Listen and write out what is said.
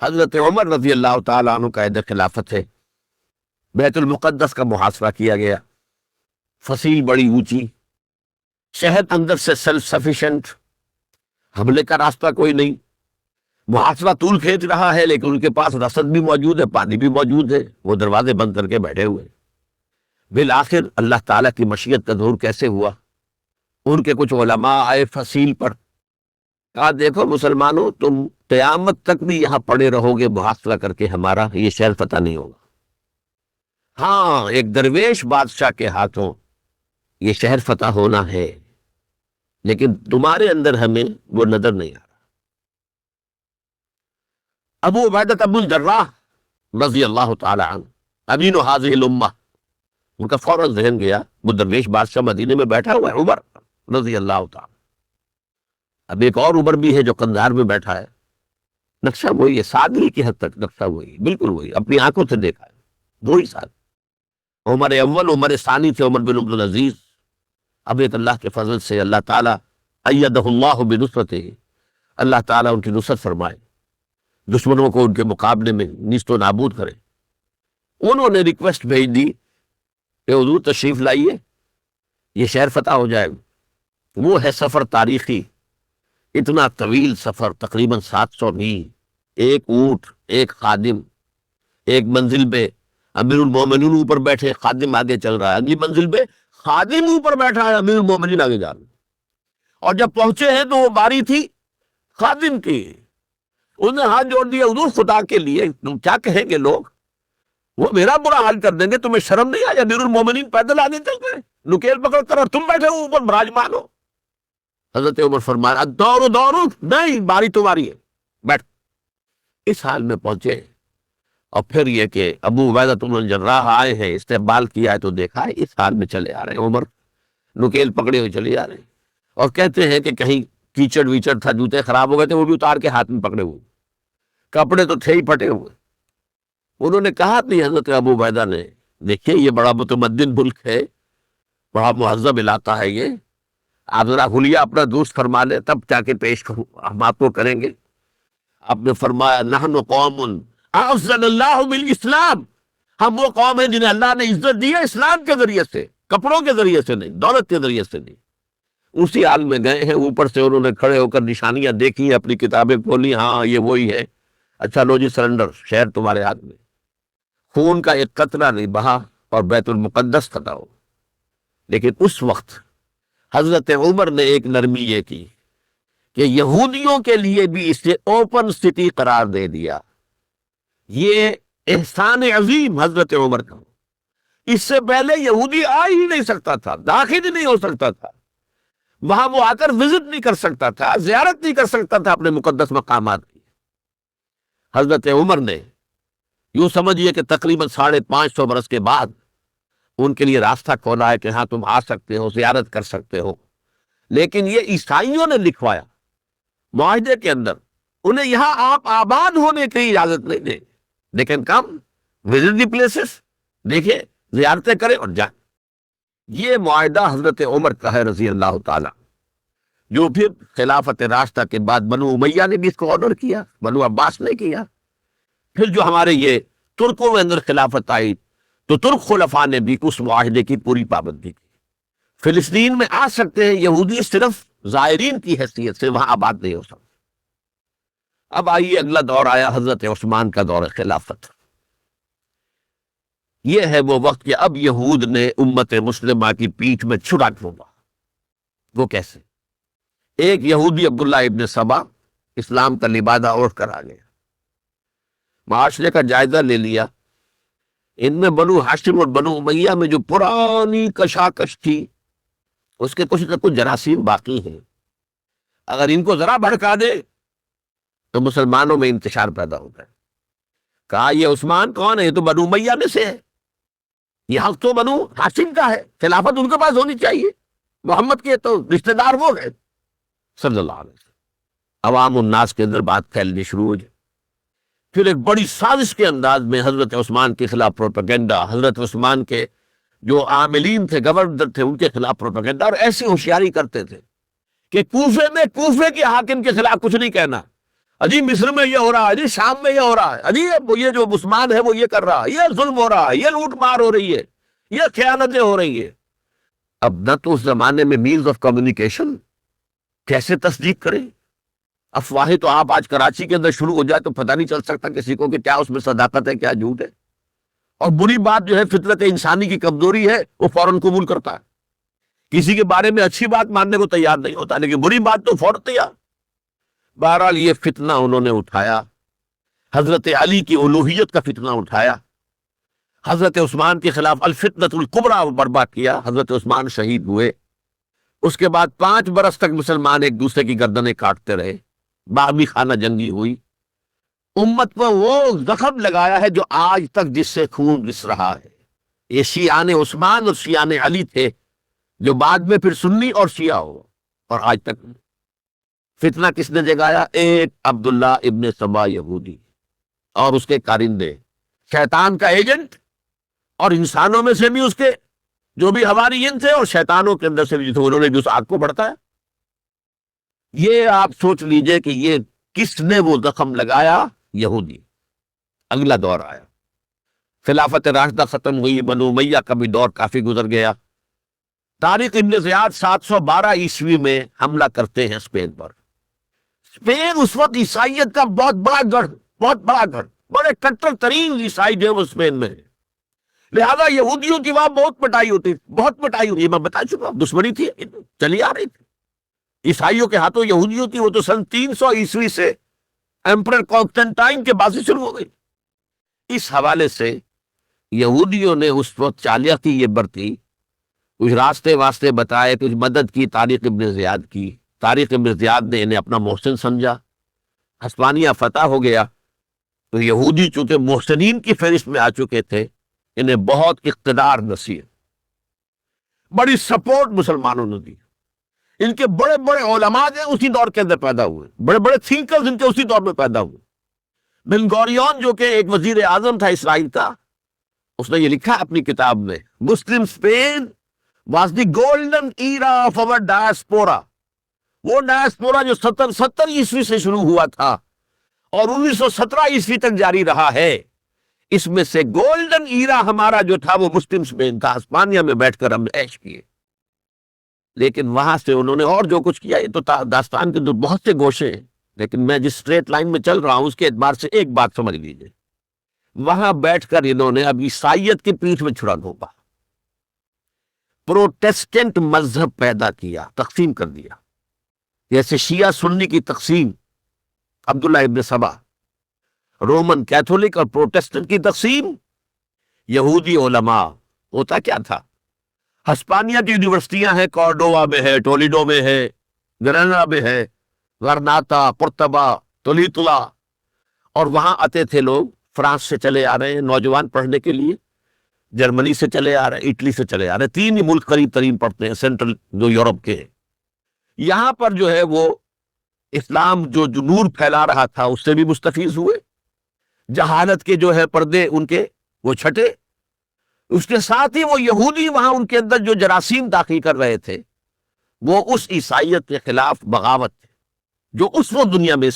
حضرت عمر رضی اللہ تعالیٰ عنہ قائد خلافت ہے، بیت المقدس کا محاصرہ کیا گیا، فصیل بڑی اونچی، شہر اندر سے سیلف سفیشینٹ، حملے کا راستہ کوئی نہیں، محاصرہ طول کھینچ رہا ہے، لیکن ان کے پاس رسد بھی موجود ہے، پانی بھی موجود ہے، وہ دروازے بند کر کے بیٹھے ہوئے۔ بالآخر اللہ تعالیٰ کی مشیت کا ظہور کیسے ہوا؟ ان کے کچھ علماء آئے فصیل پر، کہا دیکھو مسلمانوں، تم قیامت تک بھی یہاں پڑے رہو گے محاصرہ کر کے، ہمارا یہ شہر فتح نہیں ہوگا۔ ہاں، ایک درویش بادشاہ کے ہاتھوں یہ شہر فتح ہونا ہے، لیکن تمہارے اندر ہمیں وہ نظر نہیں آ رہا۔ ابو عبیدہ بن الجراح رضی اللہ تعالی عنہ، امین هذه الامہ، ان کا فوراً ذہن گیا وہ درویش بادشاہ مدینے میں بیٹھا ہوا ہے عمر رضی اللہ تعالی۔ اب ایک اور عمر بھی ہے جو قندھار میں بیٹھا ہے، نقشہ وہی ہے، سادگی کی حد تک نقشہ وہی، بالکل وہی، اپنی آنکھوں سے دیکھا ہے، دو ہی ساتھ، عمر اول عمر ثانی تھے عمر بن عبدالعزیز۔ اب ایک اللہ کے فضل سے اللہ تعالیٰ ایدہ اللہ بنصرتہ، اللہ تعالیٰ ان کی نصرت فرمائے، دشمنوں کو ان کے مقابلے میں نیست و نابود کرے۔ انہوں نے ریکویسٹ بھیج دی کہ حضور تشریف لائیے، یہ شہر فتح ہو جائے گا۔ وہ ہے سفر تاریخی، اتنا طویل سفر، تقریباً 700 میل، ایک اونٹ، ایک خادم، ایک منزل پہ امیر المومنین اوپر بیٹھے، خادم آگے چل رہا ہے، اگلی منزل پہ خادم اوپر بیٹھا ہے، امیر المومنین آگے جا رہے ہیں۔ اور جب پہنچے ہیں تو وہ باری تھی خادم کی، انہوں نے ہاتھ جوڑ دیا، حضور خدا کے لیے تم کیا کہیں گے لوگ، وہ میرا برا حال کر دیں گے، تمہیں شرم نہیں آیا؟ امیر المومنین پیدل آگے چل رہے ہیں نکیل پکڑ کر، اور تم بیٹھے ہو اوپر براجمان ہو۔ حضرت عمر فرمایا دورو دورو، نہیں، باری تمہاری ہے، بیٹھ۔ اس حال میں پہنچے، اور پھر یہ کہ ابو عبیدہ بن الجراح آئے ہیں، استقبال کیا ہے تو دیکھا ہے اس حال میں چلے آ رہے ہیں، عمر نکیل پکڑے ہوئے چلے آ رہے ہیں، اور کہتے ہیں کہ کہیں کیچڑ ویچڑ تھا، جوتے خراب ہو گئے تھے، وہ بھی اتار کے ہاتھ میں پکڑے ہوئے، کپڑے تو تھے ہی پھٹے ہوئے۔ انہوں نے کہا اپنی حضرت ابو عبیدہ نے، دیکھیے یہ بڑا متمدن ملک ہے، بڑا مہذب علاقہ ہے یہ، آپ ذرا حلیہ اپنا دوست فرما لیں تب جا کے پیش ہم آپ کو کریں گے۔ آپ نے فرمایا نحن قوم اعزنا اللہ بالاسلام، ہم وہ قوم ہیں جنہیں اللہ نے عزت دی ہے اسلام کے ذریعے سے، کپڑوں کے ذریعے سے نہیں، دولت کے ذریعے سے نہیں۔ اسی حال میں گئے ہیں، اوپر سے انہوں نے کھڑے ہو کر نشانیاں دیکھی ہیں، اپنی کتابیں کھولی، ہاں یہ وہی ہے، اچھا لو جی سرنڈر، شہر تمہارے ہاتھ میں۔ خون کا ایک قطرہ نہیں بہا اور بیت المقدس فتح ہو۔ لیکن اس وقت حضرت عمر نے ایک نرمی یہ کی کہ یہودیوں کے لیے بھی اسے اوپن سٹی قرار دے دیا۔ یہ احسان عظیم حضرت عمر کا، اس سے پہلے یہودی آ ہی نہیں سکتا تھا، داخل ہی نہیں ہو سکتا تھا، وہاں وہ آ کر وزٹ نہیں کر سکتا تھا، زیارت نہیں کر سکتا تھا اپنے مقدس مقامات کی۔ حضرت عمر نے یوں سمجھیے کہ تقریباً 550 برس کے بعد ان کے لیے راستہ کھولا ہے کہ ہاں تم آ سکتے ہو، زیارت کر سکتے ہو۔ لیکن یہ عیسائیوں نے لکھوایا معاہدے کے اندر، انہیں یہاں آپ آباد ہونے کی اجازت نہیں دیں، لیکن کم وزٹ دی پلیسز، دیکھیں زیارتیں کریں اور جائیں۔ یہ معاہدہ حضرت عمر کا ہے رضی اللہ تعالی، جو پھر خلافت راشدہ کے بعد بنو امیہ نے بھی اس کو آنر کیا، بنو عباس نے کیا۔ پھر جو ہمارے یہ ترکوں میں اندر خلافت آئی تو ترک خلفاء نے بھی اس معاہدے کی پوری پابندی کی۔ فلسطین میں آ سکتے ہیں یہودی، صرف زائرین کی حیثیت سے، وہاں آباد نہیں ہو سکتے۔ اب آئیے اگلا دور آیا حضرت عثمان کا دور خلافت۔ یہ ہے وہ وقت کہ اب یہود نے امت مسلمہ کی پیٹھ میں چھڑا ڈھونڈا۔ وہ کیسے؟ ایک یہودی عبداللہ ابن سبا اسلام کا لبادہ اوڑھ کر آ گیا، معاشرے کا جائزہ لے لیا، ان میں بنو ہاشم اور بنو امیہ میں جو پرانی کشاکش تھی اس کے کچھ نہ کچھ جراثیم باقی ہیں، اگر ان کو ذرا بھڑکا دے تو مسلمانوں میں انتشار پیدا ہوتا ہے۔ کہا یہ عثمان کون ہے؟ یہ تو بنو امیہ میں سے ہے، یہ حق تو بنو ہاشم کا ہے، خلافت ان کے پاس ہونی چاہیے، محمد کے تو رشتہ دار وہ ہیں صلی اللہ علیہ وسلم۔ عوام الناس کے اندر بات پھیلنی شروع ہو جائے۔ پھر ایک بڑی سازش کے انداز میں حضرت عثمان کے خلاف پروپیگنڈا، حضرت عثمان کے جو عاملین تھے، گورنر تھے، ان کے خلاف پروپیگنڈا، اور ایسی ہوشیاری کرتے تھے کہ کوفے میں کوفے کے حاکم کے خلاف کچھ نہیں کہنا، اجی مصر میں یہ ہو رہا ہے، اجی شام میں یہ ہو رہا ہے، اجی یہ جو عثمان ہے وہ یہ کر رہا ہے، یہ ظلم ہو رہا ہے، یہ لوٹ مار ہو رہی ہے، یہ خیانتیں ہو رہی ہیں۔ اب نہ تو اس زمانے میں مینز آف کمیونیکیشن، کیسے تصدیق کریں؟ افواہیں تو آپ آج کراچی کے اندر شروع ہو جائے تو پتہ نہیں چل سکتا کسی کو کہ کیا اس میں صداقت ہے کیا جھوٹ ہے۔ اور بری بات جو ہے فطرت انسانی کی کمزوری ہے، وہ فوراً قبول کرتا ہے، کسی کے بارے میں اچھی بات ماننے کو تیار نہیں ہوتا، لیکن بری بات تو فوراً تیار۔ بہرحال یہ فتنہ انہوں نے اٹھایا، حضرت علی کی الوہیت کا فتنہ اٹھایا، حضرت عثمان کے خلاف الفتنۃ الکبریٰ برپا کیا، حضرت عثمان شہید ہوئے۔ اس کے بعد 5 برس تک مسلمان ایک دوسرے کی گردنیں کاٹتے رہے، باغی خانہ جنگی ہوئی، امت پر وہ زخم لگایا ہے جو آج تک جس سے خون رس رہا ہے۔ یہ شیعان عثمان اور شیعان علی تھے، جو بعد میں پھر سنی اور شیعہ ہو، اور آج تک فتنہ کس نے جگایا؟ ایک عبداللہ ابن سبا یہودی اور اس کے کارندے، شیطان کا ایجنٹ، اور انسانوں میں سے بھی اس کے جو بھی حواریین تھے اور شیطانوں کے اندر سے بھی جو تھے، انہوں نے بھی اس آگ کو بڑھایا۔ یہ آپ سوچ لیجئے کہ یہ کس نے وہ زخم لگایا؟ یہودی۔ اگلا دور آیا، خلافت راشدہ ختم ہوئی، بنو امیہ کا بھی دور کافی گزر گیا۔ طارق ابن زیاد 712 عیسوی میں حملہ کرتے ہیں اسپین پر۔ اسپین اس وقت عیسائیت کا بہت بڑا گڑھ، بڑے کٹر ترین عیسائی جو ہے وہ اسپین میں ہے، لہذا یہودیوں کی وہاں بہت پٹائی ہوتی، میں بتا چکا، دشمنی تھی چلی آ رہی تھی عیسائیوں کے ہاتھوں یہودیوں کی، وہ تو سن 300 عیسوی سے ایمپرر کانسٹنٹائن کے بعد سے شروع ہو گئی۔ اس حوالے سے یہودیوں نے اس وقت چالیکی یہ برتی، کچھ راستے واسطے بتائے، کچھ مدد کی طارق ابن زیاد کی۔ طارق ابن زیاد نے انہیں اپنا محسن سمجھا، ہسپانیہ فتح ہو گیا تو یہودی چونکہ محسنین کی فہرست میں آ چکے تھے، انہیں بہت اقتدار نصیب، بڑی سپورٹ مسلمانوں نے دی۔ ان کے بڑے بڑے علماء جو اسی دور کے اندر پیدا ہوئے، بڑے بڑے تھنکرز ان کے اسی دور میں پیدا ہوئے۔ بن گوریون جو کہ ایک وزیر اعظم تھا اسرائیل کا، اس نے یہ لکھا اپنی کتاب میں، Muslim Spain was the golden era of our diaspora. وہ ڈائسپورا جو 70 عیسوی سے شروع ہوا تھا اور 1917 عیسوی تک جاری رہا ہے، اس میں سے گولڈن ایرا ہمارا جو تھا وہ مسلم اسپین تھا۔ ہسپانیہ میں بیٹھ کر ہم نے عیش کیے، لیکن وہاں سے انہوں نے اور جو کچھ کیا، یہ تو داستان کے تو بہت سے گوشے ہیں، لیکن میں جس اسٹریٹ لائن میں چل رہا ہوں اس کے اعتبار سے ایک بات سمجھ لیجئے، وہاں بیٹھ کر انہوں نے اب عیسائیت کی پیٹھ میں چھڑا گھونپا، پروٹیسٹنٹ مذہب پیدا کیا، تقسیم کر دیا، جیسے شیعہ سنی کی تقسیم، عبداللہ ابن سبا، رومن کیتھولک اور پروٹیسٹنٹ کی تقسیم، یہودی علماء۔ ہوتا کیا تھا، ہسپانیہ کی یونیورسٹیاں ہیں، کارڈووا میں ہے، ٹولیڈو میں ہے، گراناڈا میں ہے، غرناطہ، قرطبہ، تولیتلا، اور وہاں آتے تھے لوگ، فرانس سے چلے آ رہے ہیں نوجوان پڑھنے کے لیے، جرمنی سے چلے آ رہے ہیں، اٹلی سے چلے آ رہے ہیں، 3 ہی ملک قریب ترین پڑھتے ہیں سینٹرل جو یورپ کے ہیں۔ یہاں پر جو ہے وہ اسلام جو نور پھیلا رہا تھا اس سے بھی مستفیض ہوئے، جہالت کے جو ہے پردے ان کے وہ چھٹے، اس کے ساتھ ہی وہ یہودی وہاں ان کے اندر جو جراثیم داخل کر رہے تھے وہ اس عیسائیت کے خلاف بغاوت تھے جو اس وقت دنیا میں